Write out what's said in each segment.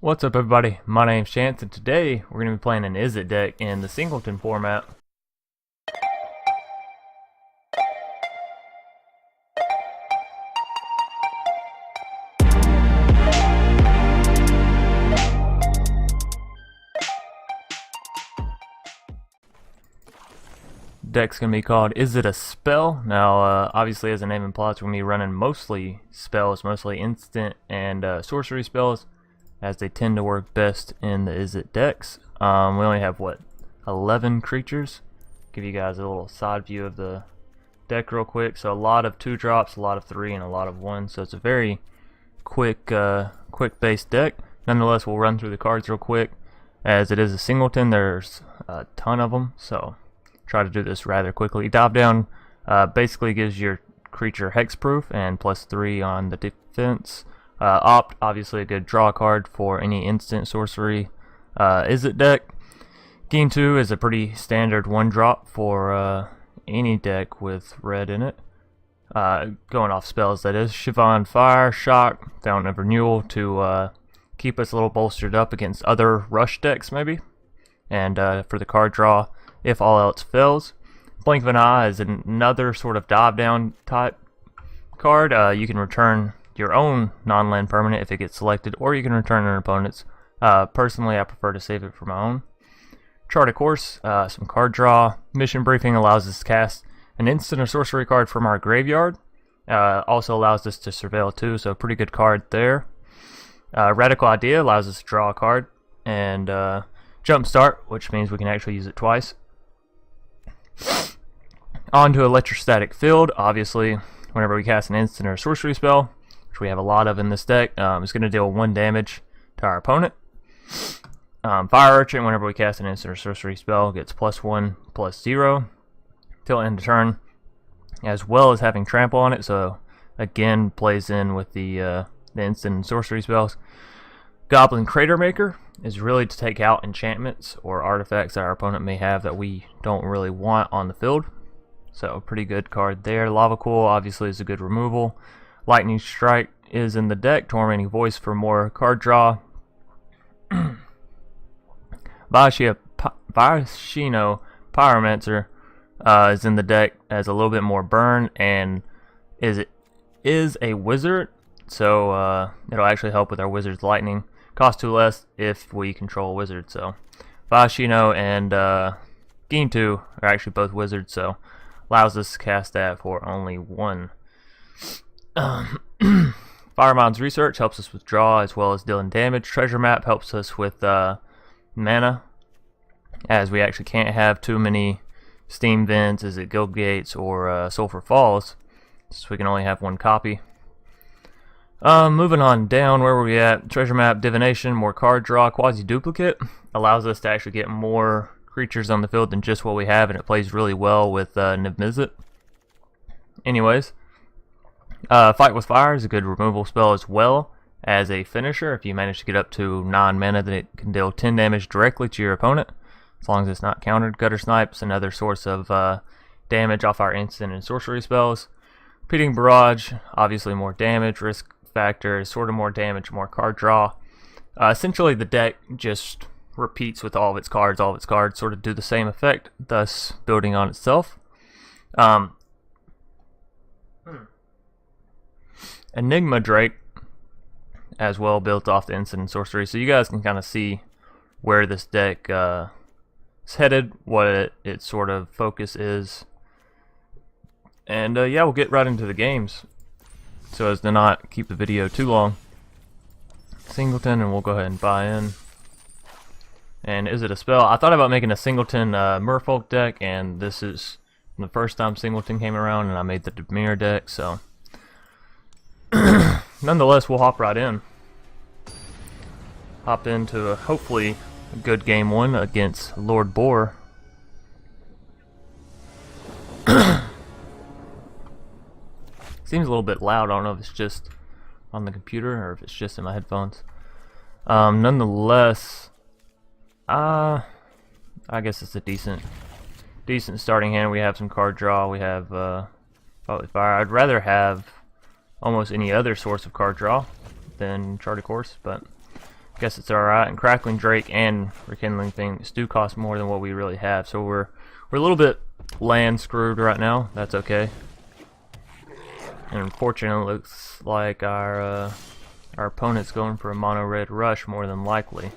What's up everybody, my name's Chance and today we're going to be playing an Izzet deck in the Singleton format. Deck's going to be called Izzet a Spell. Now obviously as the name implies we're going to be running mostly spells, mostly instant and sorcery spells, as they tend to work best in the Izzet decks. We only have, 11 creatures? Give you guys a little side view of the deck real quick. So a lot of 2-drops, a lot of 3, and a lot of 1. So it's a very quick based deck. Nonetheless, we'll run through the cards real quick. As it is a Singleton, there's a ton of them, so try to do this rather quickly. Dive Down basically gives your creature hexproof and +3 on the defense. Opt, obviously a good draw card for any instant sorcery Izzet deck. Gain 2 is a pretty standard 1-drop for any deck with red in it. Going off spells, that is. Chiffon Fire, Shock, Fountain of Renewal to keep us a little bolstered up against other rush decks maybe. And for the card draw, if all else fails. Blink of an Eye is another sort of dive down type card. You can return your own non-land permanent if it gets selected, or you can return an opponent's. Personally, I prefer to save it for my own. Chart of Course, some card draw. Mission Briefing allows us to cast an instant or sorcery card from our graveyard. Also allows us to surveil too, so pretty good card there. Radical Idea allows us to draw a card. And Jumpstart, which means we can actually use it twice. On to Electrostatic Field. Obviously, whenever we cast an instant or sorcery spell, which we have a lot of in this deck, it's going to deal 1 damage to our opponent. Fire Urchin, whenever we cast an instant or sorcery spell, gets +1/+0 till end of turn, as well as having trample on it, so again plays in with the instant and sorcery spells. Goblin Crater Maker is really to take out enchantments or artifacts that our opponent may have that we don't really want on the field. So pretty good card there. Lava Coil obviously is a good removal. Lightning Strike is in the deck. Tormenting Voice for more card draw. Vashino Pyromancer is in the deck as a little bit more burn, and is a wizard, so it'll actually help with our wizard's lightning. Cost 2 less if we control a wizard. So Vashino and Gain 2 are actually both wizards, so allows us to cast that for only 1. Firemind's Research helps us with draw as well as dealing damage. Treasure Map helps us with mana, as we actually can't have too many Steam Vents, Izzet Guild Gates, or Sulphur Falls, so we can only have 1 copy. Moving on down, where were we at? Treasure Map, Divination, more card draw. Quasiduplicate allows us to actually get more creatures on the field than just what we have, and it plays really well with Niv-Mizzet. Anyways, Fight with Fire is a good removal spell as well as a finisher. If you manage to get up to 9 mana, then it can deal 10 damage directly to your opponent, as long as it's not countered. Guttersnipe is another source of damage off our instant and sorcery spells. Repeating Barrage, obviously more damage. Risk Factor is sort of more damage, more card draw. Essentially the deck just repeats with all of its cards. All of its cards sort of do the same effect, thus building on itself. Enigma Drake as well built off the instant and sorcery, so you guys can kind of see where this deck is headed, what its sort of focus is. And yeah, we'll get right into the games so as to not keep the video too long. Singleton, and we'll go ahead and buy in. And Izzet a Spell? I thought about making a Singleton Merfolk deck, and this is the first time Singleton came around, and I made the Dimir deck, so nonetheless, we'll hop right in. Hop into hopefully a good game 1 against Lord Boar. Seems a little bit loud. I don't know if it's just on the computer or if it's just in my headphones. Nonetheless, I guess it's a decent starting hand. We have some card draw. We have Fight with Fire. I'd rather have almost any other source of card draw than Chart of Course, but guess it's alright. And Crackling Drake and Rekindling Phoenix do cost more than what we really have, so we're a little bit land screwed right now. That's okay. And unfortunately, it looks like our opponent's going for a mono red rush more than likely.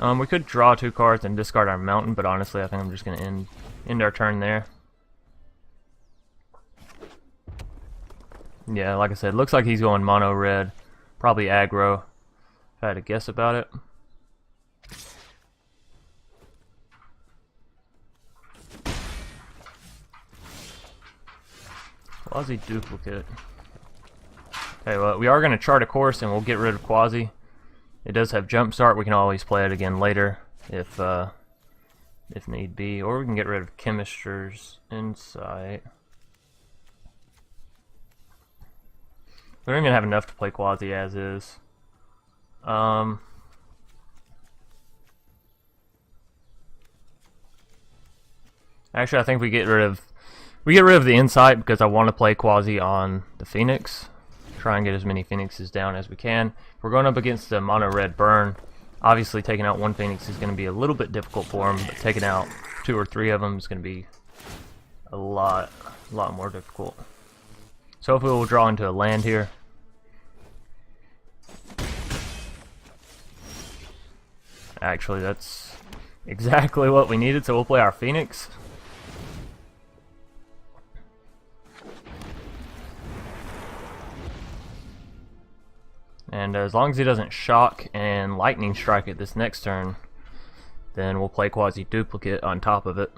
We could draw 2 cards and discard our mountain, but honestly, I think I'm just gonna end our turn there. Yeah, like I said, looks like he's going mono red, probably aggro, if I had to guess about it. Quasiduplicate. Okay, well, we are going to chart a course and we'll get rid of Quasi. It does have jump start. We can always play it again later if need be, or we can get rid of Chemister's Insight. We don't even have enough to play Quasi as is. Actually, I think we get rid of the Insight because I want to play Quasi on the Phoenix. Try and get as many Phoenixes down as we can. We're going up against the mono red burn. Obviously, taking out 1 Phoenix is going to be a little bit difficult for him, but taking out 2 or 3 of them is going to be a lot more difficult. So hopefully we'll draw into a land here. Actually, that's exactly what we needed, so we'll play our Phoenix. And as long as he doesn't shock and lightning strike it this next turn, then we'll play Quasiduplicate on top of it.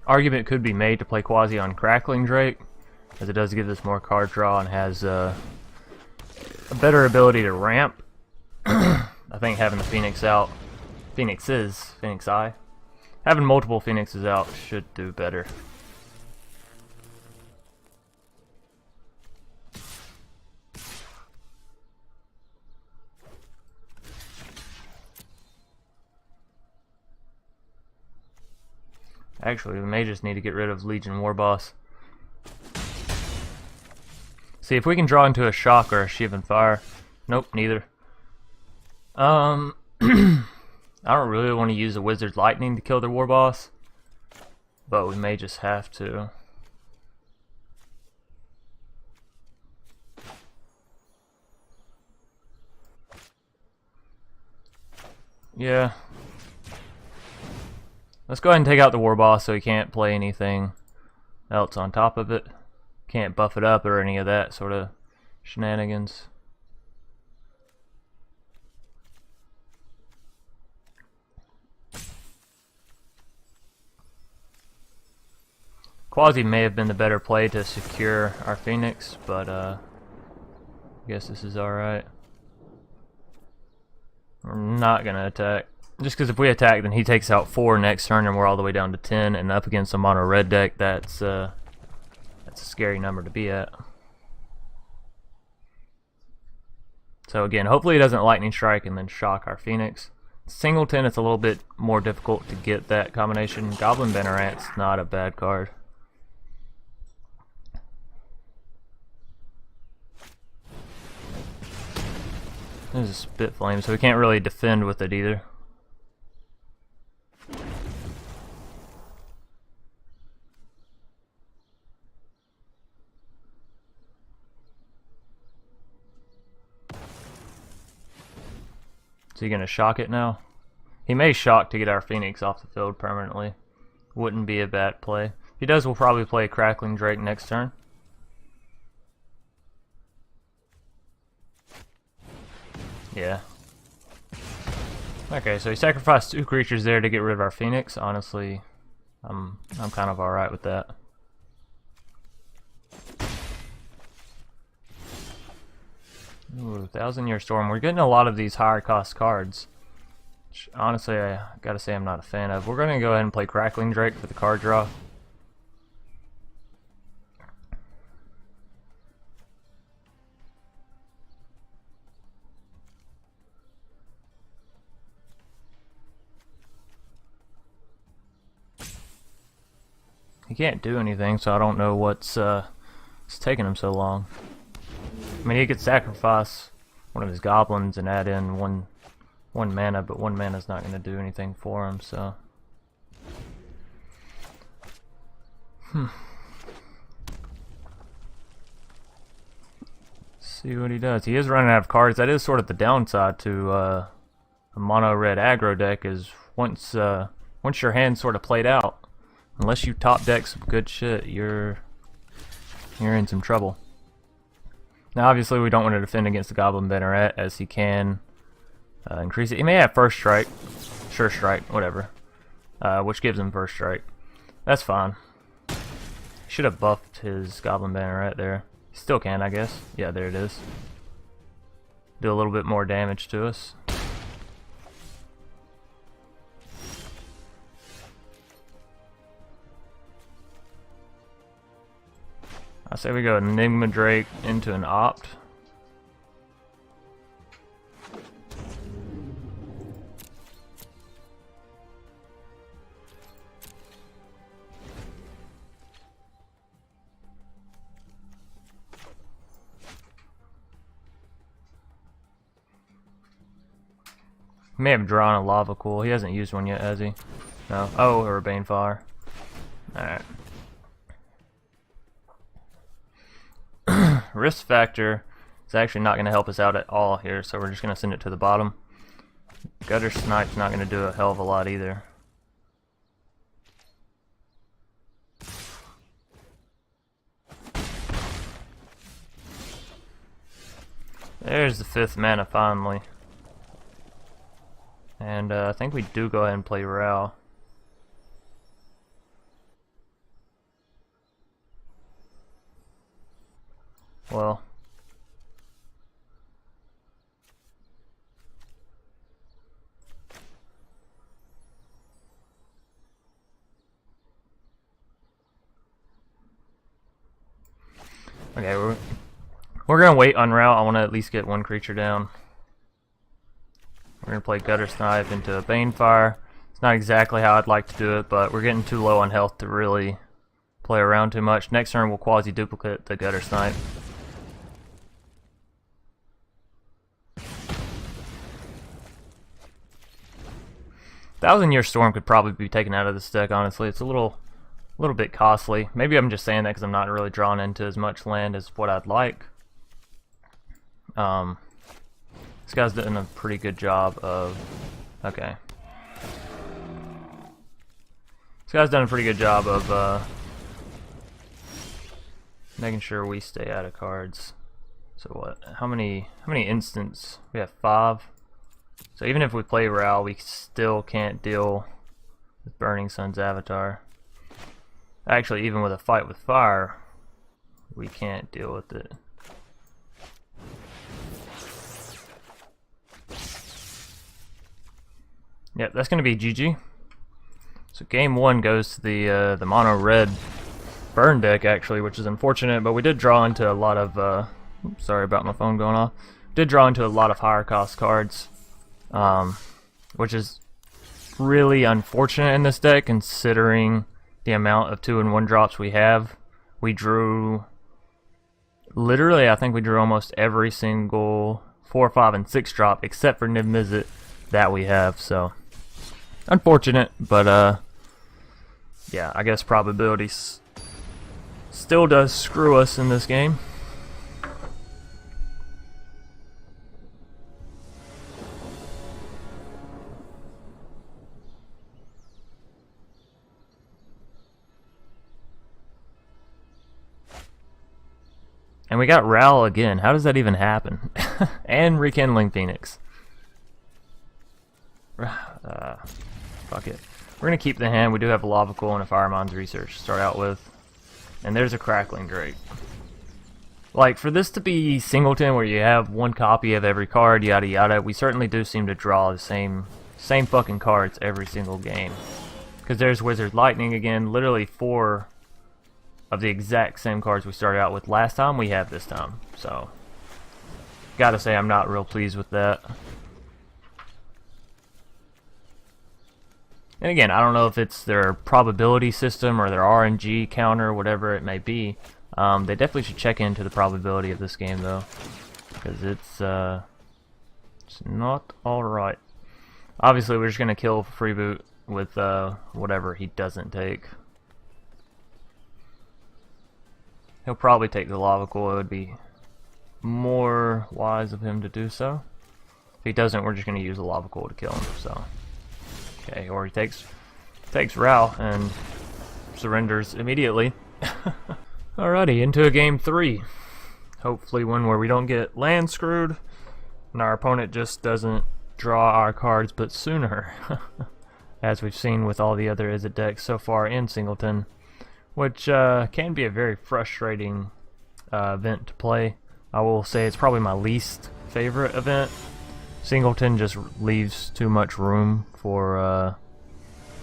Argument could be made to play Quasi on Crackling Drake, as it does give us more card draw and has a better ability to ramp. I think having the Phoenix out, Phoenix Eye, having multiple Phoenixes out should do better. Actually, we may just need to get rid of Legion Warboss. See if we can draw into a Shock or a Shivan Fire. Nope, neither. I don't really want to use a Wizard's Lightning to kill their Warboss, but we may just have to. Yeah. Let's go ahead and take out the Warboss so he can't play anything else on top of it. Can't buff it up or any of that sort of shenanigans. Quasi may have been the better play to secure our Phoenix, but I guess this is alright. We're not going to attack. Just because if we attack, then he takes out 4 next turn, and we're all the way down to 10. And up against a mono red deck, that's a scary number to be at. So again, hopefully he doesn't lightning strike and then shock our Phoenix. Singleton, it's a little bit more difficult to get that combination. Goblin Bannerant's not a bad card. There's a Spit Flame, so we can't really defend with it either. Is he going to shock it now? He may shock to get our Phoenix off the field permanently. Wouldn't be a bad play. If he does, we'll probably play Crackling Drake next turn. Yeah. Okay, so he sacrificed 2 creatures there to get rid of our Phoenix. Honestly, I'm kind of alright with that. Ooh, 1,000-Year Storm. We're getting a lot of these higher cost cards, which honestly I gotta say I'm not a fan of. We're gonna go ahead and play Crackling Drake for the card draw. he can't do anything, so I don't know what's it's taking him so long. I mean, he could sacrifice one of his goblins and add in one mana, but 1 mana's not going to do anything for him, so. See what he does. He is running out of cards. That is sort of the downside to a mono red aggro deck, is once your hand's sort of played out, unless you top deck some good shit, you're in some trouble. Now obviously we don't want to defend against the Goblin Banneret, as he can increase it. He may have first strike, sure strike, whatever, which gives him first strike. That's fine. Should have buffed his Goblin Banneret there. Still can, I guess. Yeah, there it is. Do a little bit more damage to us. I say we go Enigma Drake into an Opt. May have drawn a Lava Coil. He hasn't used one yet, has he? No. Oh, or a Banefire. Alright. Risk factor is actually not going to help us out at all here, so we're just going to send it to the bottom. Guttersnipe's not going to do a hell of a lot either. There's the 5th mana finally. And I think we do go ahead and play Ral. Well, okay, we're gonna wait on Ral. I want to at least get one creature down. We're gonna play Guttersnipe into a Banefire. It's not exactly how I'd like to do it, but we're getting too low on health to really play around too much. Next turn we'll Quasiduplicate the Guttersnipe. Thousand-Year Storm could probably be taken out of this deck, honestly. It's a little bit costly. Maybe I'm just saying that because I'm not really drawn into as much land as what I'd like. This guy's doing a pretty good job of... Okay. This guy's done a pretty good job of making sure we stay out of cards. So what? How many instants? We have 5. So even if we play Ral, we still can't deal with Burning Sun's Avatar. Actually, even with a fight with fire, we can't deal with it. Yep, that's going to be GG. So game 1 goes to the mono red burn deck, actually, which is unfortunate, but we did draw into a lot of sorry about my phone going off. Did draw into a lot of higher cost cards, which is really unfortunate in this deck considering the amount of 2 and 1 drops we have. We drew literally, I think we drew almost every single 4, 5, and 6 drop except for Niv-Mizzet that we have, so unfortunate, but yeah, I guess probability still does screw us in this game. And we got Ral again. How does that even happen? And Rekindling Phoenix. Fuck it. We're going to keep the hand. We do have a Lava Coil and a Firemind's Research to start out with. And there's a Crackling Drake. Like, for this to be Singleton, where you have one copy of every card, yada yada, we certainly do seem to draw the same fucking cards every single game. Because there's Wizard Lightning again, literally 4 of the exact same cards we started out with last time we have this time. So, gotta say I'm not real pleased with that. And again, I don't know if it's their probability system or their RNG counter, whatever it may be. They definitely should check into the probability of this game though, because it's not alright. Obviously, we're just gonna kill Freeboot with whatever he doesn't take. He'll probably take the Lava Coil. It would be more wise of him to do so. If he doesn't, we're just gonna use the Lava Coil to kill him. So, okay, or he takes Rao and surrenders immediately. Alrighty, into a game 3. Hopefully one where we don't get land screwed and our opponent just doesn't draw our cards but sooner. As we've seen with all the other Izzet decks so far in Singleton, which can be a very frustrating event to play. I will say it's probably my least favorite event. Singleton just leaves too much room for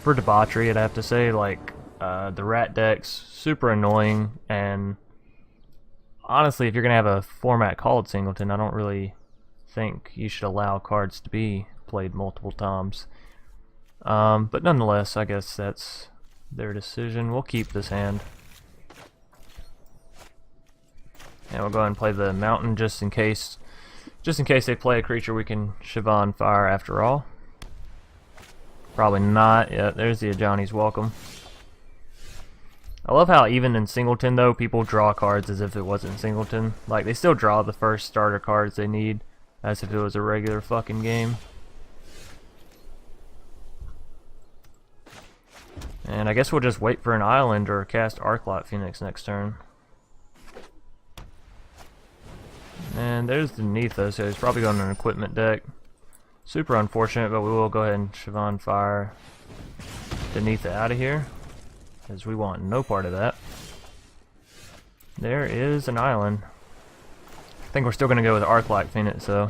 debauchery, I'd have to say. Like, the rat deck's super annoying, and honestly, if you're gonna have a format called Singleton, I don't really think you should allow cards to be played multiple times. But nonetheless, I guess that's their decision. We'll keep this hand, and we'll go ahead and play the mountain just in case they play a creature we can Siobhan Fire after all. Probably not. Yeah, there's the Ajani's Welcome. I love how even in Singleton though, people draw cards as if it wasn't Singleton. Like, they still draw the first starter cards they need as if it was a regular fucking game. And I guess we'll just wait for an island or cast Arclight Phoenix next turn. And there's the Nethos, so he's probably going to an equipment deck. Super unfortunate, but we will go ahead and Siobhan Fire Denetha out of here, because we want no part of that. There is an island. I think we're still going to go with Arclight Phoenix, so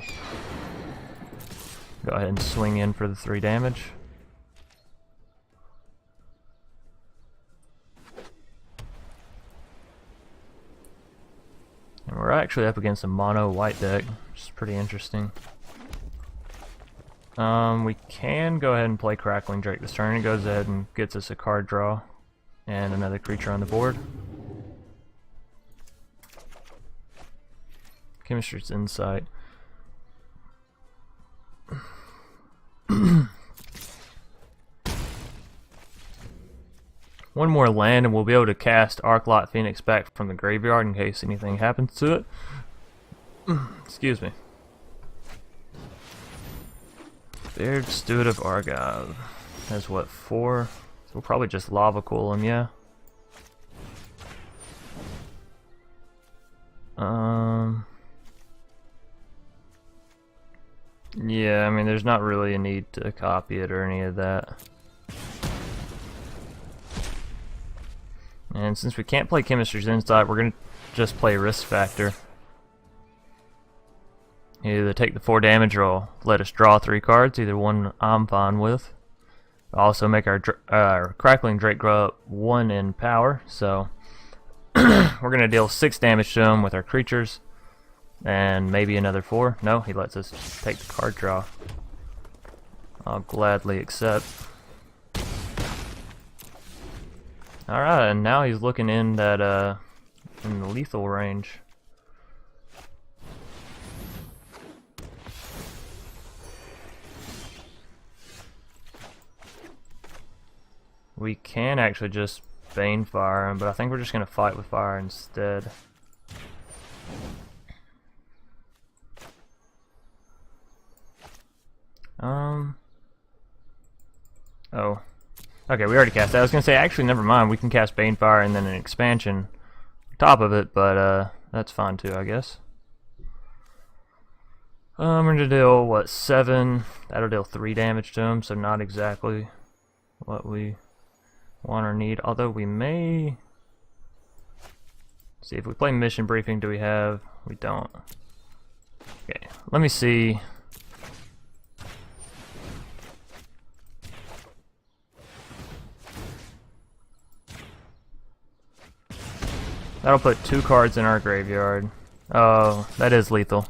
go ahead and swing in for the 3 damage. And we're actually up against a mono white deck, which is pretty interesting. We can go ahead and play Crackling Drake this turn. It goes ahead and gets us a card draw and another creature on the board. Chemistry's Insight. One more land and we'll be able to cast Arclight Phoenix back from the graveyard in case anything happens to it. Excuse me. Bared Steward of Argive has what, 4? So we'll probably just Lava Coil him, yeah. Yeah, I mean, there's not really a need to copy it or any of that. And since we can't play Chemistry's Insight, we're going to just play Risk Factor. Either take the 4 damage or let us draw 3 cards. Either one I'm fine with. Also make our Crackling Drake grow up 1 in power. So we're going to deal 6 damage to him with our creatures. And maybe another 4. No, he lets us take the card draw. I'll gladly accept. Alright, and now he's looking in that in the lethal range. We can actually just Banefire him, but I think we're just going to fight with fire instead. Oh. Okay, we already cast that. I was going to say, actually, never mind. We can cast Banefire and then an expansion on top of it, but that's fine too, I guess. I'm going to deal, what, 7? That'll deal 3 damage to him, so not exactly what we want or need. Although we may... See, if we play Mission Briefing, do we have... We don't. Okay, let me see... That'll put 2 cards in our graveyard. Oh, that is lethal.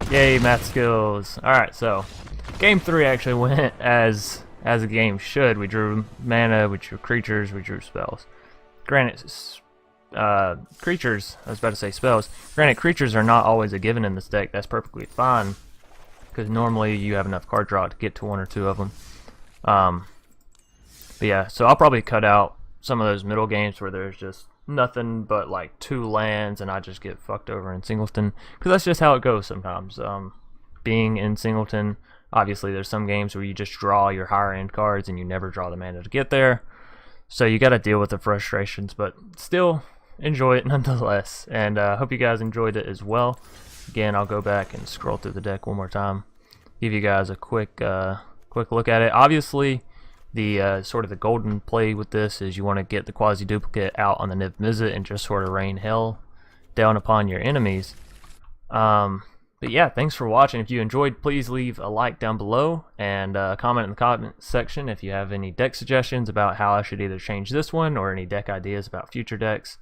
Yay, math skills. Alright, so game 3 actually went as as a game should. We drew mana, we drew creatures, we drew spells. Granted, creatures, I was about to say spells. Granted, creatures are not always a given in this deck. That's perfectly fine, because normally you have enough card draw to get to one or two of them. But yeah, so I'll probably cut out some of those middle games where there's just nothing but like 2 lands and I just get fucked over in Singleton, because that's just how it goes sometimes. Being in Singleton, obviously there's some games where you just draw your higher end cards and you never draw the mana to get there, so you got to deal with the frustrations, but still enjoy it nonetheless. And I hope you guys enjoyed it as well. Again, I'll go back and scroll through the deck one more time, give you guys a quick look at it. Obviously, the sort of the golden play with this is you want to get the Quasiduplicate out on the Niv-Mizzet and just sort of rain hell down upon your enemies. But yeah, thanks for watching. If you enjoyed, please leave a like down below and comment in the comment section if you have any deck suggestions about how I should either change this one or any deck ideas about future decks.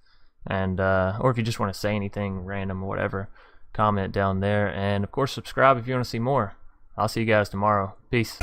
And or if you just want to say anything random or whatever, comment down there. And of course, subscribe if you want to see more. I'll see you guys tomorrow. Peace.